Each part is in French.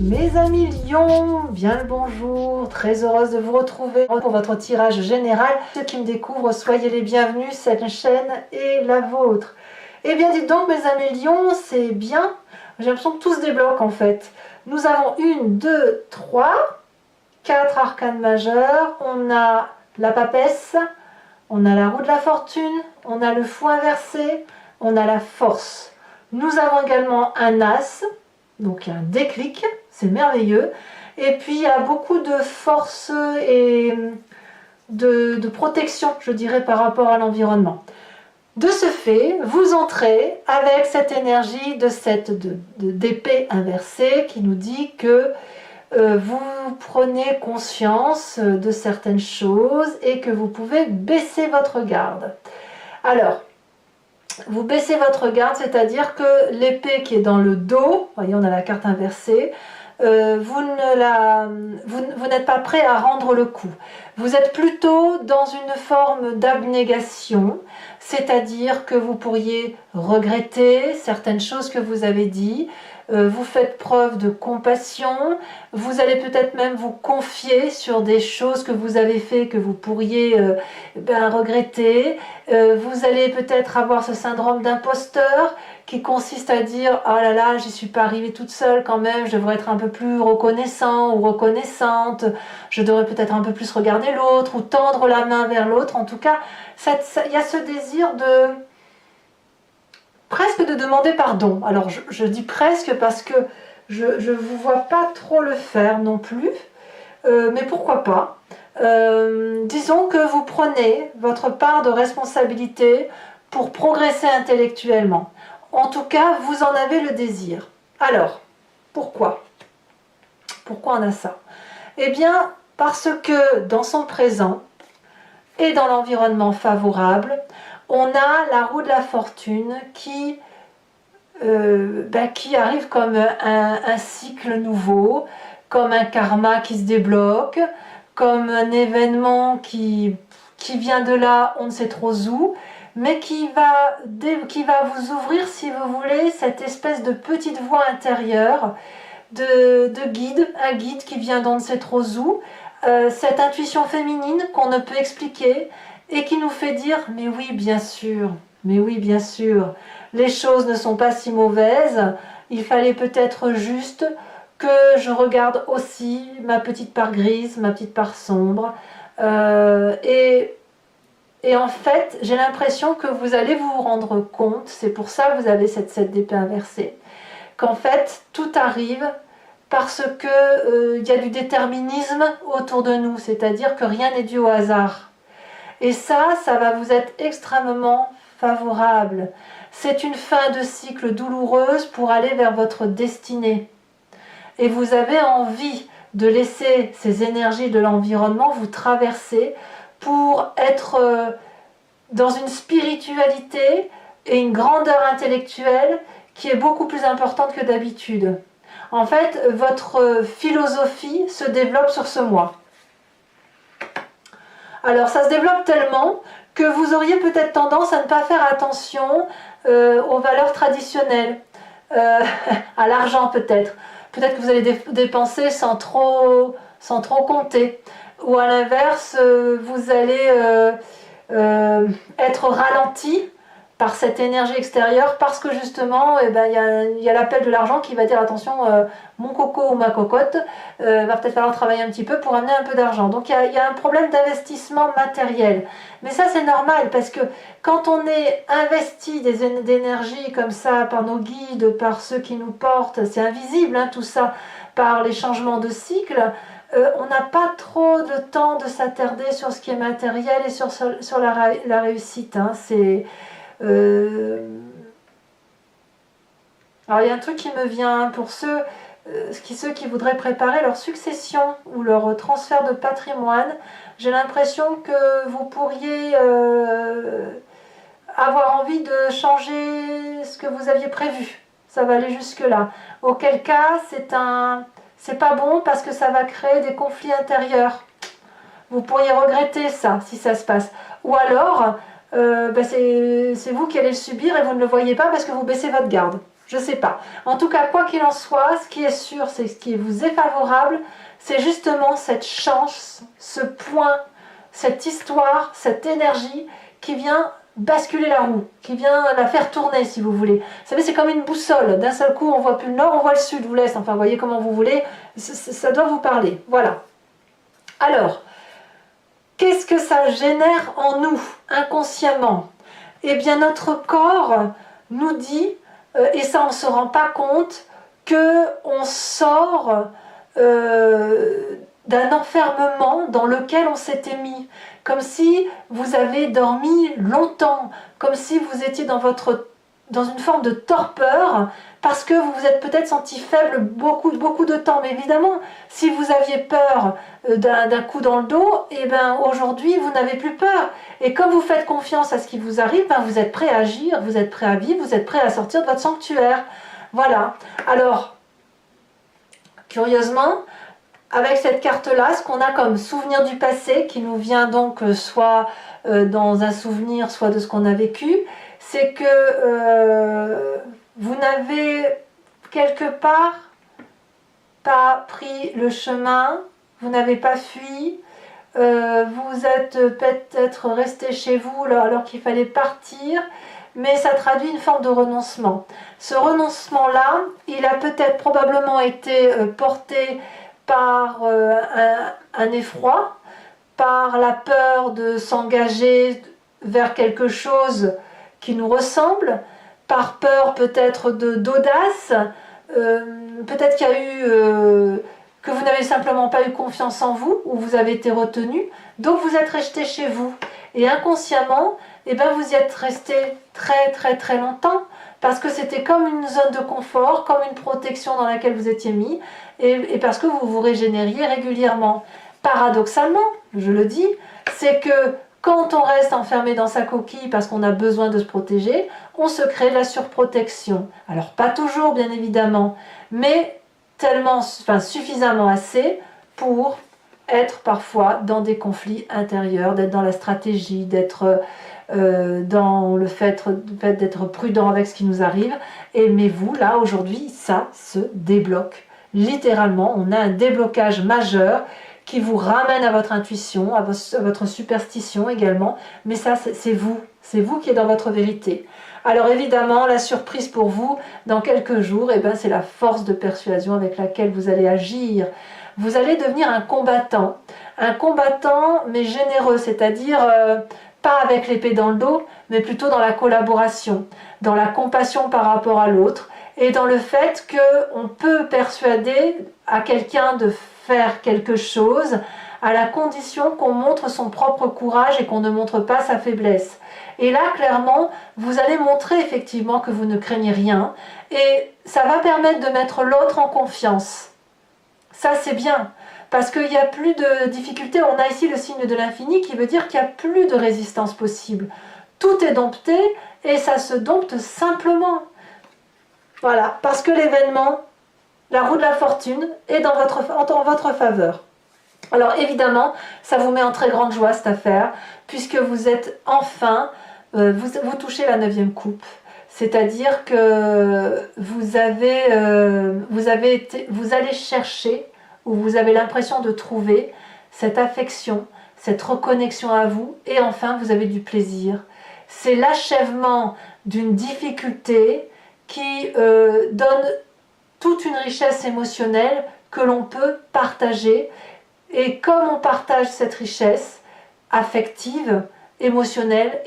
Mes amis lions, bien le bonjour, très heureuse de vous retrouver pour votre tirage général. Ceux qui me découvrent, soyez les bienvenus, cette chaîne est la vôtre. Eh bien dites donc mes amis lions, c'est bien, j'ai l'impression que tout se débloque en fait. Nous avons 1, 2, 3, 4 arcanes majeurs, on a la papesse, on a la roue de la fortune, on a le fou inversé, on a la force. Nous avons également un as, donc il y a un déclic, c'est merveilleux. Et puis il y a beaucoup de force et de protection, je dirais, par rapport à l'environnement. De ce fait, vous entrez avec cette énergie d'épée inversée qui nous dit que vous prenez conscience de certaines choses et que vous pouvez baisser votre garde. Alors, vous baissez votre garde, c'est-à-dire que l'épée qui est dans le dos, voyez, on a la carte inversée, vous n'êtes pas prêt à rendre le coup. Vous êtes plutôt dans une forme d'abnégation, c'est-à-dire que vous pourriez regretter certaines choses que vous avez dites, vous faites preuve de compassion, vous allez peut-être même vous confier sur des choses que vous avez fait que vous pourriez regretter, vous allez peut-être avoir ce syndrome d'imposteur qui consiste à dire « Oh là là, j'y suis pas arrivée toute seule quand même, je devrais être un peu plus reconnaissant ou reconnaissante, je devrais peut-être un peu plus regarder l'autre ou tendre la main vers l'autre. » En tout cas, il y a ce désir de presque de demander pardon. Alors je dis presque parce que je ne vous vois pas trop le faire non plus, mais pourquoi pas. Disons que vous prenez votre part de responsabilité pour progresser intellectuellement. En tout cas, vous en avez le désir. Alors, pourquoi? Pourquoi on a ça? Eh bien, parce que dans son présent et dans l'environnement favorable, on a la roue de la fortune qui arrive comme un cycle nouveau, comme un karma qui se débloque, comme un événement qui vient de là, on ne sait trop où, mais qui va vous ouvrir, si vous voulez, cette espèce de petite voix intérieure de guide, un guide qui vient d'on ne sait trop où, cette intuition féminine qu'on ne peut expliquer et qui nous fait dire « mais oui, bien sûr, mais oui, bien sûr, les choses ne sont pas si mauvaises, il fallait peut-être juste que je regarde aussi ma petite part grise, ma petite part sombre. » Et en fait, j'ai l'impression que vous allez vous rendre compte, c'est pour ça que vous avez cette 7 d'épée inversée, qu'en fait, tout arrive parce qu'il y a du déterminisme autour de nous, c'est-à-dire que rien n'est dû au hasard. Et ça va vous être extrêmement favorable. C'est une fin de cycle douloureuse pour aller vers votre destinée. Et vous avez envie de laisser ces énergies de l'environnement vous traverser pour être dans une spiritualité et une grandeur intellectuelle qui est beaucoup plus importante que d'habitude. En fait, votre philosophie se développe sur ce mois. Alors, ça se développe tellement que vous auriez peut-être tendance à ne pas faire attention aux valeurs traditionnelles, à l'argent peut-être. Peut-être que vous allez dépenser sans trop compter. Ou à l'inverse, vous allez être ralenti par cette énergie extérieure parce que justement, y a l'appel de l'argent qui va dire attention, mon coco ou ma cocotte, va peut-être falloir travailler un petit peu pour amener un peu d'argent. Donc il y a un problème d'investissement matériel. Mais ça c'est normal parce que quand on est investi d'énergie comme ça par nos guides, par ceux qui nous portent, c'est invisible hein, tout ça, par les changements de cycle, on n'a pas trop de temps de s'attarder sur ce qui est matériel et sur la réussite. Hein. Alors il y a un truc qui me vient pour ceux qui voudraient préparer leur succession ou leur transfert de patrimoine. J'ai l'impression que vous pourriez avoir envie de changer ce que vous aviez prévu. Ça va aller jusque là. Auquel cas c'est pas bon parce que ça va créer des conflits intérieurs. Vous pourriez regretter ça si ça se passe. Ou alors c'est vous qui allez le subir et vous ne le voyez pas parce que vous baissez votre garde. je ne sais pas. En tout cas, quoi qu'il en soit, ce qui est sûr, c'est ce qui vous est favorable, c'est justement cette chance, ce point, cette histoire, cette énergie qui vient basculer la roue, qui vient la faire tourner si vous voulez. Vous savez, c'est comme une boussole. D'un seul coup, on voit plus le nord, on voit le sud ou l'est. Enfin, voyez comment vous voulez. Ça doit vous parler. Voilà. Alors, qu'est-ce que ça génère en nous, inconsciemment? Eh bien, notre corps nous dit, et ça on ne se rend pas compte, qu'on sort d'un enfermement dans lequel on s'était mis. Comme si vous avez dormi longtemps, comme si vous étiez dans une forme de torpeur, parce que vous vous êtes peut-être senti faible beaucoup de temps. Mais évidemment, si vous aviez peur d'un coup dans le dos, et ben aujourd'hui vous n'avez plus peur. Et comme vous faites confiance à ce qui vous arrive, ben vous êtes prêt à agir, vous êtes prêt à vivre, vous êtes prêt à sortir de votre sanctuaire. Voilà. Alors, curieusement, avec cette carte-là, ce qu'on a comme souvenir du passé, qui nous vient donc soit dans un souvenir, soit de ce qu'on a vécu, c'est que vous n'avez quelque part pas pris le chemin, vous n'avez pas fui, vous êtes peut-être resté chez vous alors qu'il fallait partir, mais ça traduit une forme de renoncement. Ce renoncement-là, il a peut-être probablement été porté par un effroi, par la peur de s'engager vers quelque chose qui nous ressemble, par peur peut-être d'audace, peut-être qu'il y a eu que vous n'avez simplement pas eu confiance en vous, ou vous avez été retenu, donc vous êtes resté chez vous. Et inconsciemment, eh ben vous y êtes resté très longtemps, parce que c'était comme une zone de confort, comme une protection dans laquelle vous étiez mis, et parce que vous vous régénériez régulièrement. Paradoxalement, je le dis, c'est que quand on reste enfermé dans sa coquille parce qu'on a besoin de se protéger, on se crée de la surprotection. Alors pas toujours bien évidemment, mais suffisamment assez pour être parfois dans des conflits intérieurs, d'être dans la stratégie, d'être dans le fait d'être prudent avec ce qui nous arrive. Mais vous, là, aujourd'hui, ça se débloque. Littéralement, on a un déblocage majeur qui vous ramène à votre intuition, à votre superstition également. Mais ça, c'est vous qui êtes dans votre vérité. Alors évidemment, la surprise pour vous, dans quelques jours, c'est la force de persuasion avec laquelle vous allez agir. Vous allez devenir un combattant mais généreux, c'est-à-dire pas avec l'épée dans le dos, mais plutôt dans la collaboration, dans la compassion par rapport à l'autre, et dans le fait qu'on peut persuader à quelqu'un de faire quelque chose, à la condition qu'on montre son propre courage et qu'on ne montre pas sa faiblesse. Et là, clairement, vous allez montrer effectivement que vous ne craignez rien, et ça va permettre de mettre l'autre en confiance. Ça, c'est bien, parce qu'il n'y a plus de difficultés. On a ici le signe de l'infini qui veut dire qu'il n'y a plus de résistance possible. Tout est dompté, et ça se dompte simplement. Voilà, parce que l'événement, la roue de la fortune, est en votre faveur. Alors évidemment, ça vous met en très grande joie cette affaire, puisque vous êtes enfin, vous touchez la 9e coupe. C'est-à-dire que vous allez chercher, ou vous avez l'impression de trouver cette affection, cette reconnexion à vous, et enfin vous avez du plaisir. C'est l'achèvement d'une difficulté qui donne toute une richesse émotionnelle que l'on peut partager. Et comme on partage cette richesse affective, émotionnelle,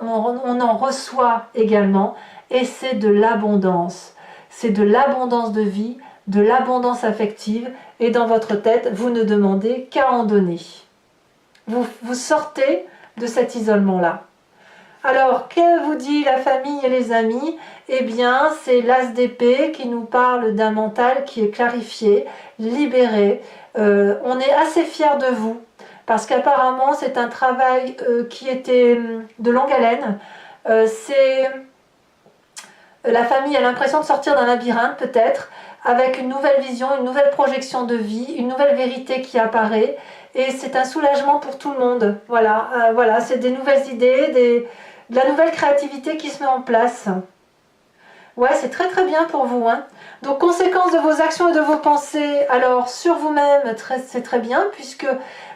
on en reçoit également, et c'est de l'abondance. C'est de l'abondance de vie, de l'abondance affective, et dans votre tête, vous ne demandez qu'à en donner. Vous sortez de cet isolement-là. Alors, que vous dit la famille et les amis? C'est l'as d'épée qui nous parle d'un mental qui est clarifié, libéré. On est assez fiers de vous, parce qu'apparemment, c'est un travail qui était de longue haleine. La famille a l'impression de sortir d'un labyrinthe, peut-être, avec une nouvelle vision, une nouvelle projection de vie, une nouvelle vérité qui apparaît. Et c'est un soulagement pour tout le monde. Voilà, c'est des nouvelles idées, de la nouvelle créativité qui se met en place. Ouais, c'est très très bien pour vous, hein. Donc, conséquence de vos actions et de vos pensées, alors sur vous-même, c'est très bien, puisque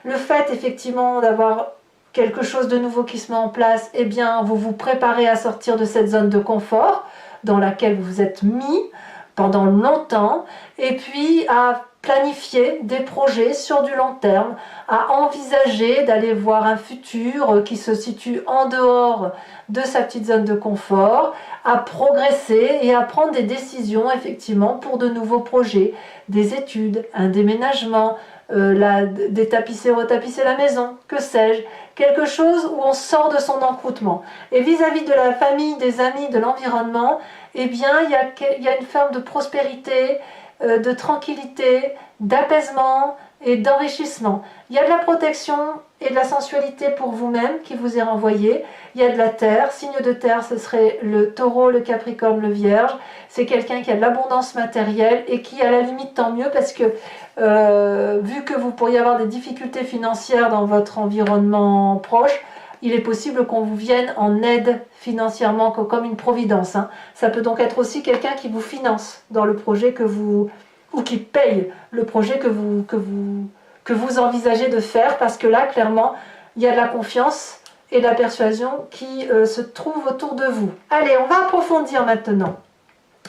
le fait effectivement d'avoir quelque chose de nouveau qui se met en place, eh bien, vous vous préparez à sortir de cette zone de confort dans laquelle vous vous êtes mis pendant longtemps, et puis à planifier des projets sur du long terme, à envisager d'aller voir un futur qui se situe en dehors de sa petite zone de confort, à progresser et à prendre des décisions effectivement pour de nouveaux projets, des études, un déménagement, détapisser, retapisser la maison, que sais-je, quelque chose où on sort de son encroutement. Et vis-à-vis de la famille, des amis, de l'environnement, eh bien il y a une forme de prospérité, de tranquillité, d'apaisement et d'enrichissement. Il y a de la protection et de la sensualité pour vous-même qui vous est renvoyée. Il y a de la terre, signe de terre, ce serait le taureau, le capricorne, le vierge. C'est quelqu'un qui a de l'abondance matérielle et qui, à la limite, tant mieux parce que vu que vous pourriez avoir des difficultés financières dans votre environnement proche, il est possible qu'on vous vienne en aide financièrement comme une providence, hein. Ça peut donc être aussi quelqu'un qui vous finance dans le projet que vous, ou qui paye le projet que vous envisagez de faire, parce que là, clairement, il y a de la confiance et de la persuasion qui se trouvent autour de vous. Allez, on va approfondir maintenant,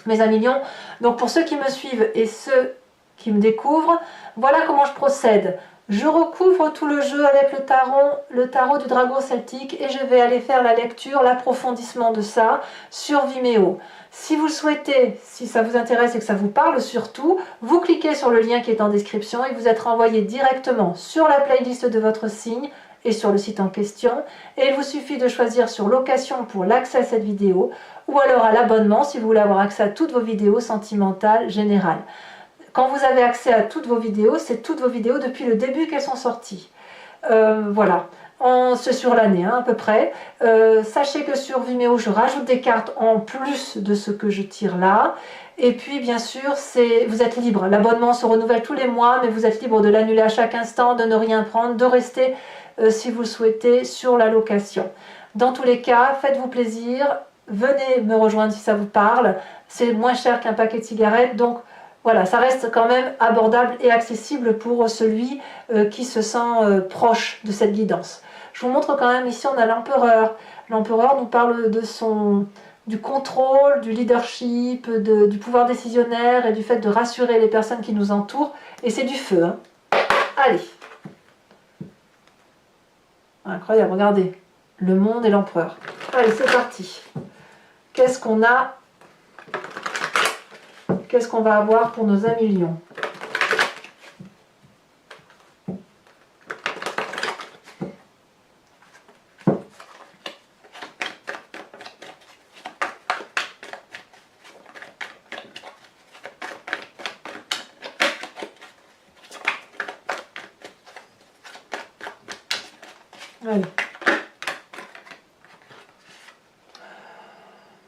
mes amis lions. Donc pour ceux qui me suivent et ceux qui me découvrent, voilà comment je procède. Je recouvre tout le jeu avec le tarot du dragon celtique, et je vais aller faire la lecture, l'approfondissement de ça sur Vimeo. Si vous le souhaitez, si ça vous intéresse et que ça vous parle surtout, vous cliquez sur le lien qui est en description et vous êtes renvoyé directement sur la playlist de votre signe et sur le site en question. Et il vous suffit de choisir sur location pour l'accès à cette vidéo, ou alors à l'abonnement si vous voulez avoir accès à toutes vos vidéos sentimentales générales. Quand vous avez accès à toutes vos vidéos, c'est toutes vos vidéos depuis le début qu'elles sont sorties. Voilà, c'est sur l'année, hein, à peu près. Sachez que sur Vimeo, je rajoute des cartes en plus de ce que je tire là. Et puis, bien sûr, vous êtes libre. L'abonnement se renouvelle tous les mois, mais vous êtes libre de l'annuler à chaque instant, de ne rien prendre, de rester, si vous le souhaitez, sur la location. Dans tous les cas, faites-vous plaisir. Venez me rejoindre si ça vous parle. C'est moins cher qu'un paquet de cigarettes, donc voilà, ça reste quand même abordable et accessible pour celui qui se sent proche de cette guidance. Je vous montre quand même, ici on a l'empereur. L'empereur nous parle du contrôle, du leadership, du pouvoir décisionnaire et du fait de rassurer les personnes qui nous entourent. Et c'est du feu, hein. Allez. Incroyable, regardez. Le monde et l'empereur. Allez, c'est parti. Qu'est-ce qu'on a ? Qu'est-ce qu'on va avoir pour nos amis lions? Allez.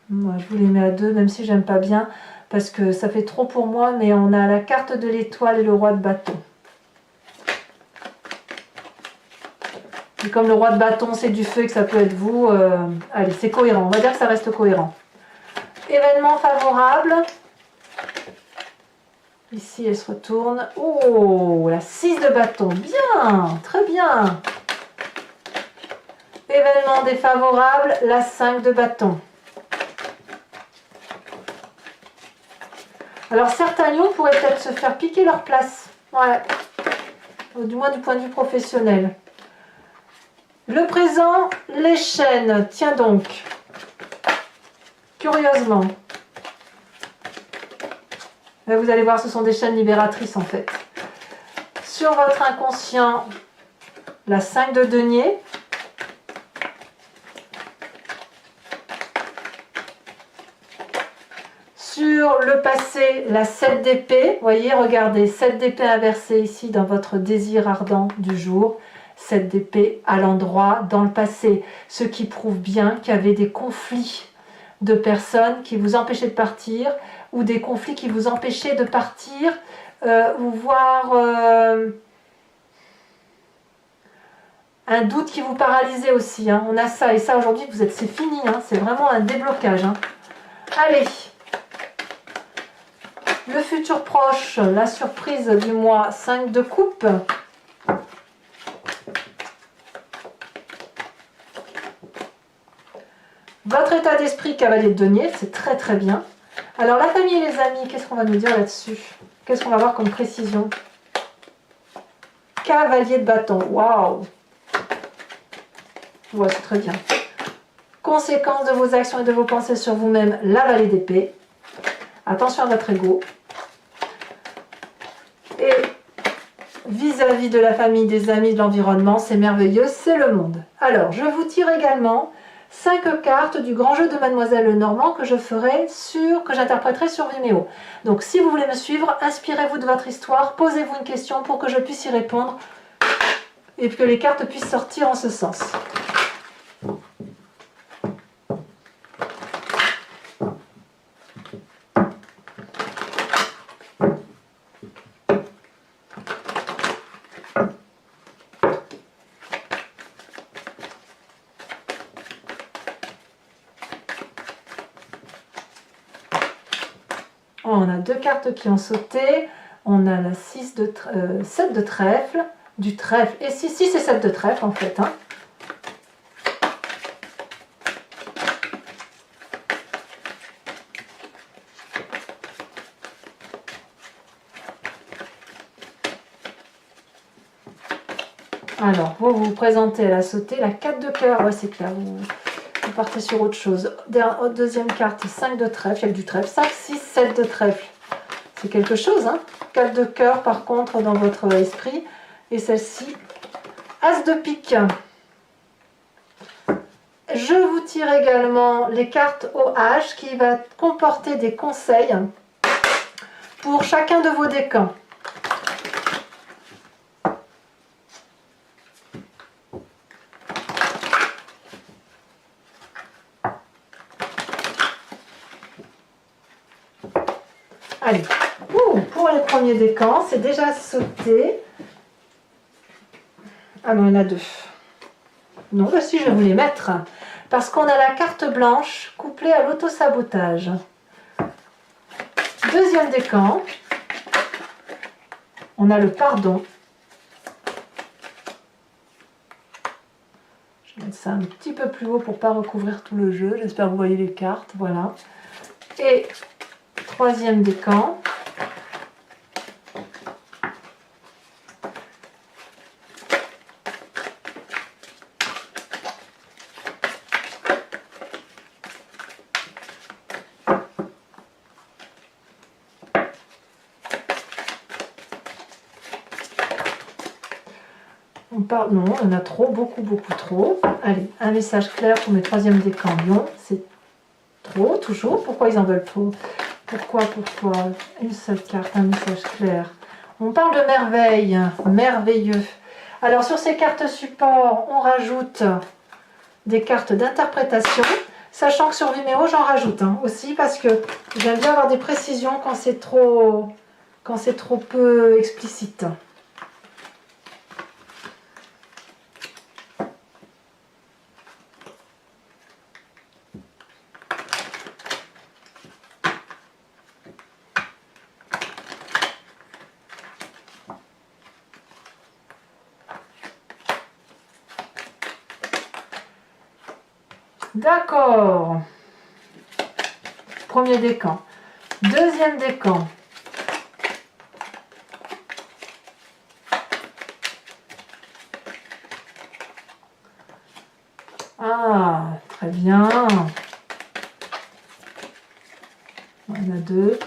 Moi, je vous les mets à deux, même si j'aime pas bien, parce que ça fait trop pour moi, mais on a la carte de l'étoile et le roi de bâton. Et comme le roi de bâton, c'est du feu et que ça peut être vous, allez, c'est cohérent. On va dire que ça reste cohérent. Événement favorable. Ici, elle se retourne. Oh, la 6 de bâton. Bien, très bien. Événement défavorable, la 5 de bâton. Alors certains lions pourraient peut-être se faire piquer leur place. Ouais. Du moins du point de vue professionnel. Le présent, les chaînes. Tiens donc. Curieusement. Là, vous allez voir, ce sont des chaînes libératrices en fait. Sur votre inconscient, la 5 de denier. Sur le passé, la 7 d'épée. Vous voyez, regardez, 7 d'épée inversée ici dans votre désir ardent du jour. 7 d'épée à l'endroit dans le passé. Ce qui prouve bien qu'il y avait des conflits de personnes qui vous empêchaient de partir, ou des conflits qui vous empêchaient de partir, ou voir un doute qui vous paralysait aussi. Hein. On a ça, et ça aujourd'hui, c'est fini. Hein. C'est vraiment un déblocage. Hein. Allez. Le futur proche, la surprise du mois, 5 de coupe. Votre état d'esprit, cavalier de denier, c'est très très bien. Alors la famille et les amis, qu'est-ce qu'on va nous dire là-dessus? Qu'est-ce qu'on va voir comme précision? Cavalier de bâton, waouh! Ouais, c'est très bien. Conséquence de vos actions et de vos pensées sur vous-même, la vallée d'épée. Attention à votre ego. Et vis-à-vis de la famille, des amis, de l'environnement, c'est merveilleux, c'est le monde. Alors, je vous tire également 5 cartes du grand jeu de Mademoiselle Lenormand que j'interpréterai sur Vimeo. Donc, si vous voulez me suivre, inspirez-vous de votre histoire, posez-vous une question pour que je puisse y répondre et que les cartes puissent sortir en ce sens. On a 2 cartes qui ont sauté. On a la 7 de trèfle, du trèfle, et 6 et 7 de trèfle en fait. Hein. Alors, vous présentez à la sautée, la 4 de cœur, ouais c'est clair, vous partez sur autre chose. Deuxième carte, 5 de trèfle, il y a du trèfle, 5, 6, 7 de trèfle. C'est quelque chose, hein. 4 de cœur par contre dans votre esprit. Et celle-ci, As de pique. Je vous tire également les cartes OH qui va comporter des conseils pour chacun de vos décans. Allez, pour les premiers décans, c'est déjà sauté. Ah non, il y en a 2. Non, bah si, je vais vous les mettre. Parce qu'on a la carte blanche couplée à l'autosabotage. Deuxième décan. On a le pardon. Je vais mettre ça un petit peu plus haut pour ne pas recouvrir tout le jeu. J'espère que vous voyez les cartes. Voilà. Et troisième décan. Non, on en a trop, beaucoup trop. Allez, un message clair pour mes troisièmes décans lion. C'est trop, toujours. Pourquoi ils en veulent trop? Pourquoi? Une seule carte, un message clair. On parle de merveille, merveilleux. Alors, sur ces cartes support, on rajoute des cartes d'interprétation. Sachant que sur Vimeo, j'en rajoute aussi parce que j'aime bien avoir des précisions quand c'est trop peu explicite. D'accord. Premier décan. Deuxième décan. Ah, très bien. On en a 2.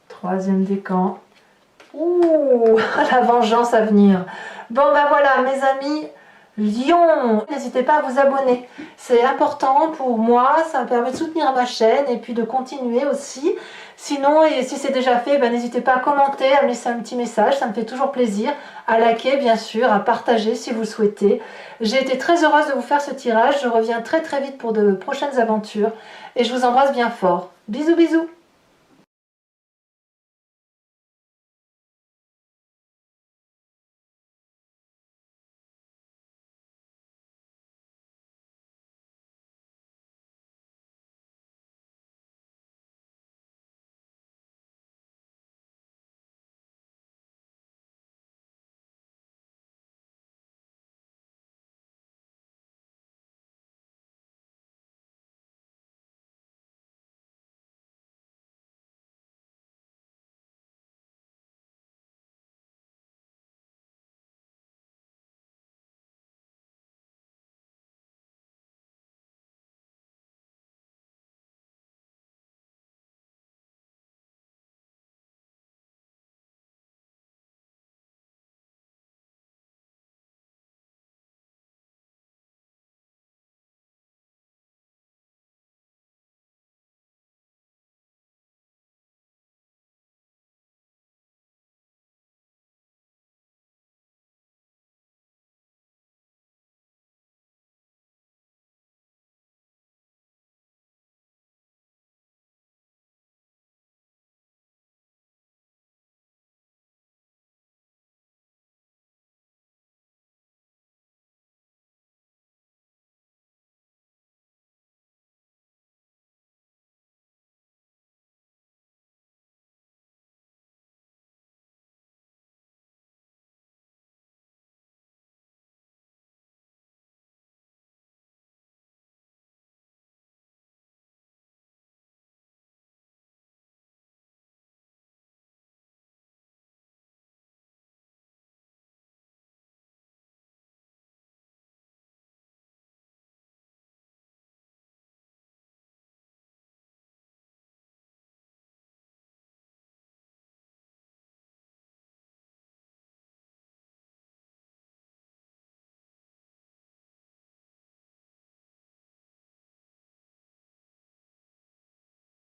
Troisième décan. Ouh, la vengeance à venir. Bon ben voilà mes amis, Lion, n'hésitez pas à vous abonner. C'est important pour moi, ça me permet de soutenir ma chaîne et puis de continuer aussi. Sinon, et si c'est déjà fait, ben, n'hésitez pas à commenter, à me laisser un petit message, ça me fait toujours plaisir. À liker bien sûr, à partager si vous le souhaitez. J'ai été très heureuse de vous faire ce tirage, je reviens très vite pour de prochaines aventures. Et je vous embrasse bien fort. Bisous bisous.